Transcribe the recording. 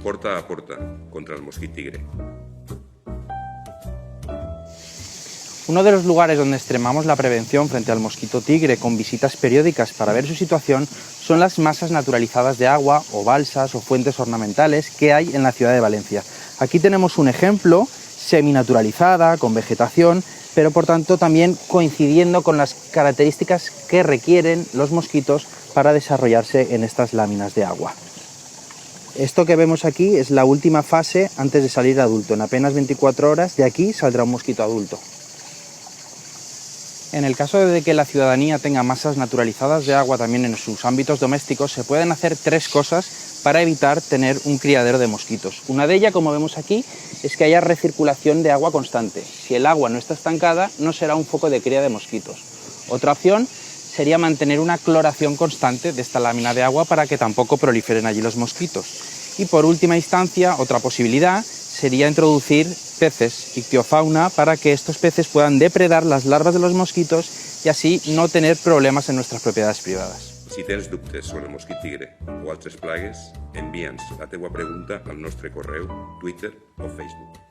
porta a porta contra el mosquit tigre. Uno de los lugares donde extremamos la prevención frente al mosquito tigre con visitas periódicas para ver su situación son las masas naturalizadas de agua o balsas o fuentes ornamentales que hay en la ciudad de Valencia. Aquí tenemos un ejemplo seminaturalizada, con vegetación, pero por tanto también coincidiendo con las características que requieren los mosquitos para desarrollarse en estas láminas de agua. Esto que vemos aquí es la última fase antes de salir adulto. En apenas 24 horas de aquí saldrá un mosquito adulto. En el caso de que la ciudadanía tenga masas naturalizadas de agua también en sus ámbitos domésticos, se pueden hacer tres cosas para evitar tener un criadero de mosquitos. Una de ellas, como vemos aquí, es que haya recirculación de agua constante. Si el agua no está estancada, no será un foco de cría de mosquitos. Otra opción sería mantener una cloración constante de esta lámina de agua para que tampoco proliferen allí los mosquitos. Y por última instancia, otra posibilidad sería introducir peces, ictiofauna, para que estos peces puedan depredar las larvas de los mosquitos y así no tener problemas en nuestras propiedades privadas. Si tens dubtes sobre el mosquit tigre o altres plagues, envia'ns la teua pregunta al nostre correu, Twitter o Facebook.